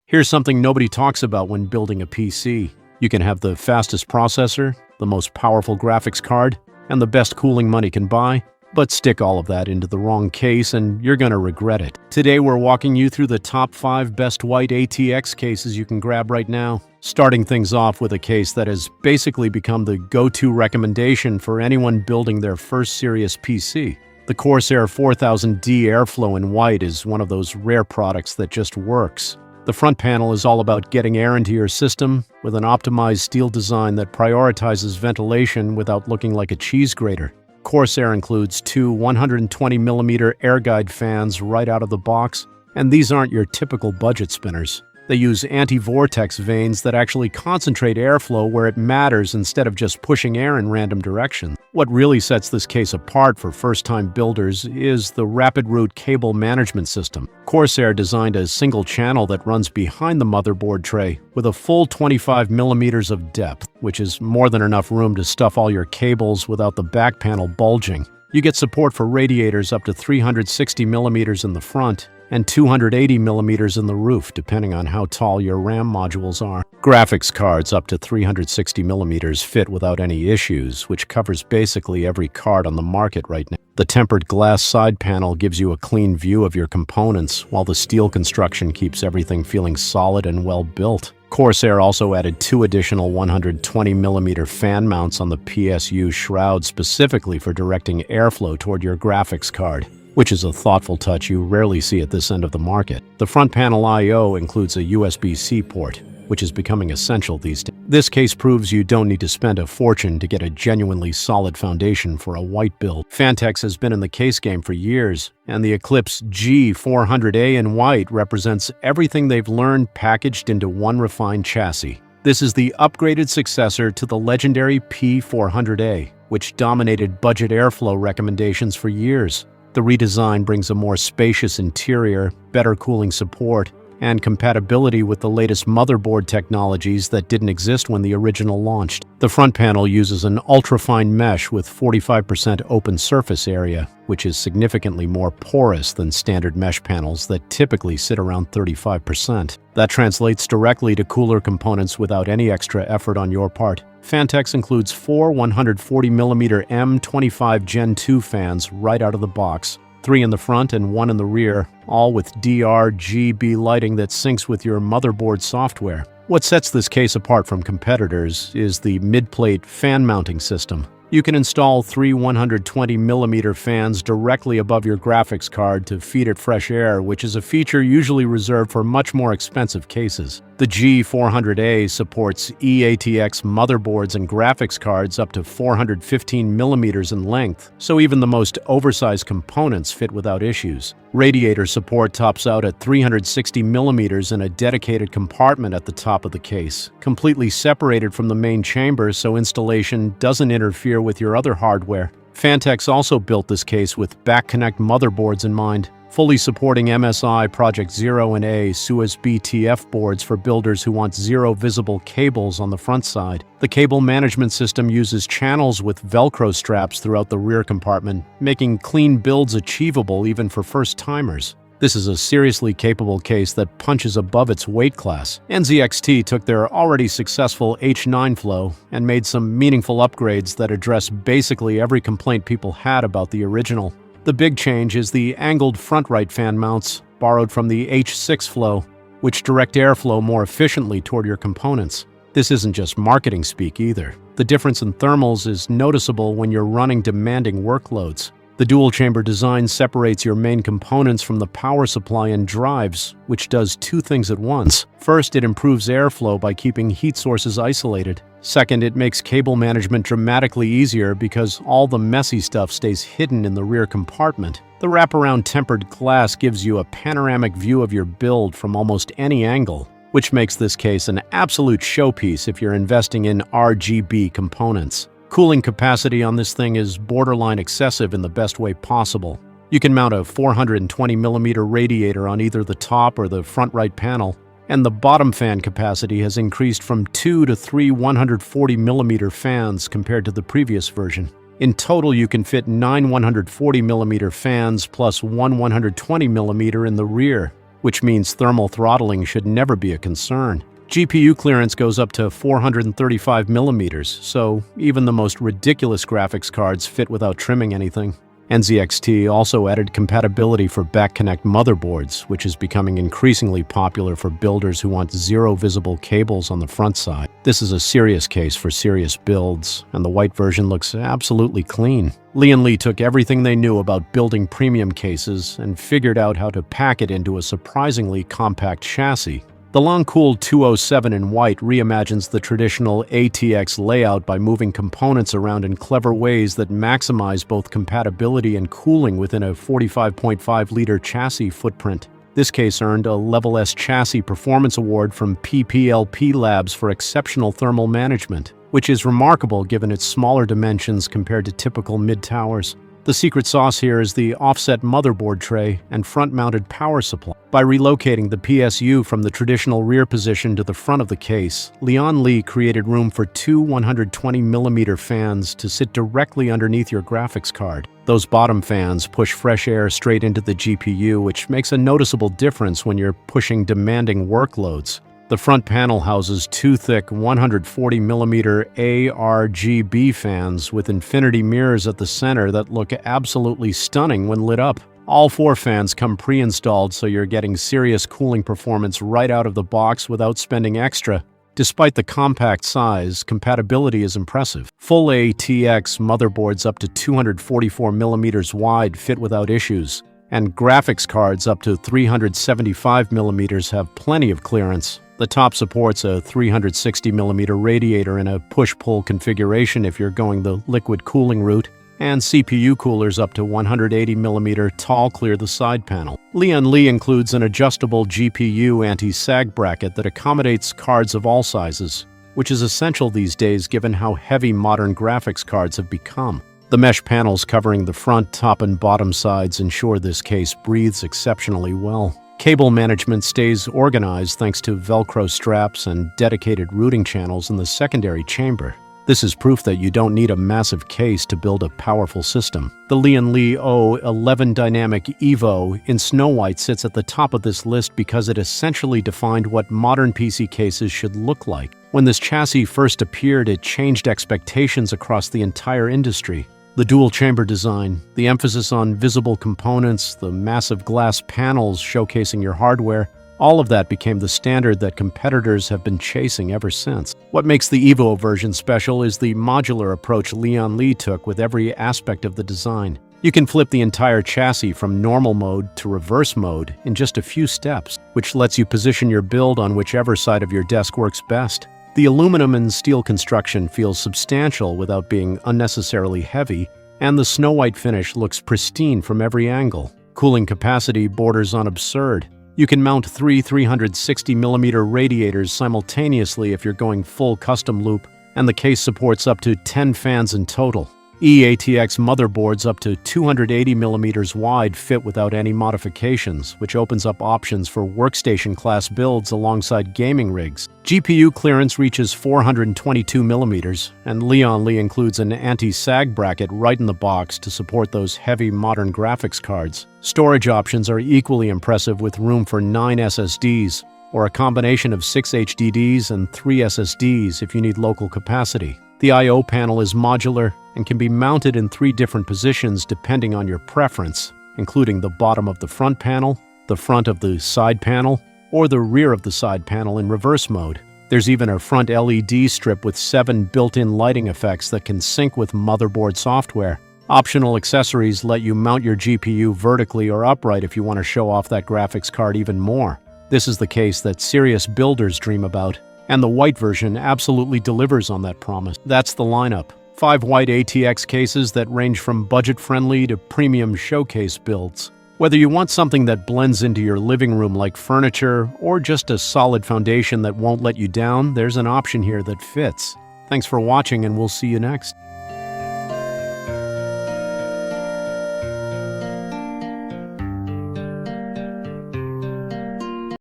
Here's something nobody talks about when building a PC. You can have the fastest processor, the most powerful graphics card, and the best cooling money can buy, but stick all of that into the wrong case and you're gonna regret it. Today we're walking you through the top 5 best white ATX cases you can grab right now, starting things off with a case that has basically become the go-to recommendation for anyone building their first serious PC. The Corsair 4000D Airflow in white is one of those rare products that just works. The front panel is all about getting air into your system with an optimized steel design that prioritizes ventilation without looking like a cheese grater. Corsair includes two 120mm air guide fans right out of the box, and these aren't your typical budget spinners. They use anti-vortex vanes that actually concentrate airflow where it matters instead of just pushing air in random directions. What really sets this case apart for first-time builders is the Rapid Route cable management system. Corsair designed a single channel that runs behind the motherboard tray with a full 25mm of depth, which is more than enough room to stuff all your cables without the back panel bulging. You get support for radiators up to 360mm in the front and 280mm in the roof, depending on how tall your RAM modules are. Graphics cards up to 360mm fit without any issues, which covers basically every card on the market right now. The tempered glass side panel gives you a clean view of your components, while the steel construction keeps everything feeling solid and well built. Corsair also added 2 additional 120mm fan mounts on the PSU shroud specifically for directing airflow toward your graphics card, which is a thoughtful touch you rarely see at this end of the market. The front panel I/O includes a USB-C port, which is becoming essential these days. This case proves you don't need to spend a fortune to get a genuinely solid foundation for a white build. Phanteks has been in the case game for years, and the Eclipse G400A in white represents everything they've learned packaged into one refined chassis. This is the upgraded successor to the legendary P400A, which dominated budget airflow recommendations for years. The redesign brings a more spacious interior, better cooling support, and compatibility with the latest motherboard technologies that didn't exist when the original launched. The front panel uses an ultra-fine mesh with 45% open surface area, which is significantly more porous than standard mesh panels that typically sit around 35%. That translates directly to cooler components without any extra effort on your part. Phanteks includes 4 140mm M25 Gen 2 fans right out of the box, 3 in the front and 1 in the rear, all with DRGB lighting that syncs with your motherboard software. What sets this case apart from competitors is the mid-plate fan mounting system. You can install 3 120mm fans directly above your graphics card to feed it fresh air, which is a feature usually reserved for much more expensive cases. The G400A supports eATX motherboards and graphics cards up to 415mm in length, so even the most oversized components fit without issues. Radiator support tops out at 360mm in a dedicated compartment at the top of the case, completely separated from the main chamber so installation doesn't interfere with your other hardware. Phanteks also built this case with back-connect motherboards in mind, fully supporting MSI Project 0 and A Suez BTF boards for builders who want zero visible cables on the front side. The cable management system uses channels with Velcro straps throughout the rear compartment, making clean builds achievable even for first-timers. This is a seriously capable case that punches above its weight class. NZXT took their already successful H9 Flow and made some meaningful upgrades that address basically every complaint people had about the original. The big change is the angled front right fan mounts, borrowed from the H6 Flow, which direct airflow more efficiently toward your components. This isn't just marketing speak either. The difference in thermals is noticeable when you're running demanding workloads. The dual-chamber design separates your main components from the power supply and drives, which does 2 things at once. First, it improves airflow by keeping heat sources isolated. Second, it makes cable management dramatically easier because all the messy stuff stays hidden in the rear compartment. The wraparound tempered glass gives you a panoramic view of your build from almost any angle, which makes this case an absolute showpiece if you're investing in RGB components. Cooling capacity on this thing is borderline excessive in the best way possible. You can mount a 420mm radiator on either the top or the front right panel, and the bottom fan capacity has increased from 2 to 3 140mm fans compared to the previous version. In total, you can fit 9 140mm fans plus 1 120mm in the rear, which means thermal throttling should never be a concern. GPU clearance goes up to 435 millimeters, so even the most ridiculous graphics cards fit without trimming anything. NZXT also added compatibility for back-connect motherboards, which is becoming increasingly popular for builders who want zero visible cables on the front side. This is a serious case for serious builds, and the white version looks absolutely clean. Lian Li took everything they knew about building premium cases and figured out how to pack it into a surprisingly compact chassis. The Lancool 207 in white reimagines the traditional ATX layout by moving components around in clever ways that maximize both compatibility and cooling within a 45.5-liter chassis footprint. This case earned a Level S Chassis Performance Award from PPLP Labs for exceptional thermal management, which is remarkable given its smaller dimensions compared to typical mid-towers. The secret sauce here is the offset motherboard tray and front-mounted power supply. By relocating the PSU from the traditional rear position to the front of the case, Lian Li created room for two 120mm fans to sit directly underneath your graphics card. Those bottom fans push fresh air straight into the GPU, which makes a noticeable difference when you're pushing demanding workloads. The front panel houses two thick 140mm ARGB fans with infinity mirrors at the center that look absolutely stunning when lit up. All four fans come pre-installed, so you're getting serious cooling performance right out of the box without spending extra. Despite the compact size, compatibility is impressive. Full ATX motherboards up to 244mm wide fit without issues, and graphics cards up to 375mm have plenty of clearance. The top supports a 360mm radiator in a push-pull configuration if you're going the liquid cooling route, and CPU coolers up to 180mm tall clear the side panel. Lian Li includes an adjustable GPU anti-sag bracket that accommodates cards of all sizes, which is essential these days given how heavy modern graphics cards have become. The mesh panels covering the front, top, and bottom sides ensure this case breathes exceptionally well. Cable management stays organized thanks to Velcro straps and dedicated routing channels in the secondary chamber. This is proof that you don't need a massive case to build a powerful system. The Lian Li O11 Dynamic Evo in Snow White sits at the top of this list because it essentially defined what modern PC cases should look like. When this chassis first appeared, it changed expectations across the entire industry. The dual-chamber design, the emphasis on visible components, the massive glass panels showcasing your hardware, all of that became the standard that competitors have been chasing ever since. What makes the Evo version special is the modular approach Lian Li took with every aspect of the design. You can flip the entire chassis from normal mode to reverse mode in just a few steps, which lets you position your build on whichever side of your desk works best. The aluminum and steel construction feels substantial without being unnecessarily heavy, and the Snow White finish looks pristine from every angle. Cooling capacity borders on absurd. You can mount three 360mm radiators simultaneously if you're going full custom loop, and the case supports up to 10 fans in total. ATX motherboards up to 280mm wide fit without any modifications, which opens up options for workstation-class builds alongside gaming rigs. GPU clearance reaches 422mm, and Lian Li includes an anti-sag bracket right in the box to support those heavy modern graphics cards. Storage options are equally impressive with room for 9 SSDs, or a combination of 6 HDDs and 3 SSDs if you need local capacity. The I/O panel is modular and can be mounted in 3 different positions depending on your preference, including the bottom of the front panel, the front of the side panel, or the rear of the side panel in reverse mode. There's even a front LED strip with 7 built-in lighting effects that can sync with motherboard software. Optional accessories let you mount your GPU vertically or upright if you want to show off that graphics card even more. This is the case that serious builders dream about, and the white version absolutely delivers on that promise. That's the lineup. 5 white ATX cases that range from budget-friendly to premium showcase builds. Whether you want something that blends into your living room like furniture, or just a solid foundation that won't let you down, there's an option here that fits. Thanks for watching, and we'll see you next.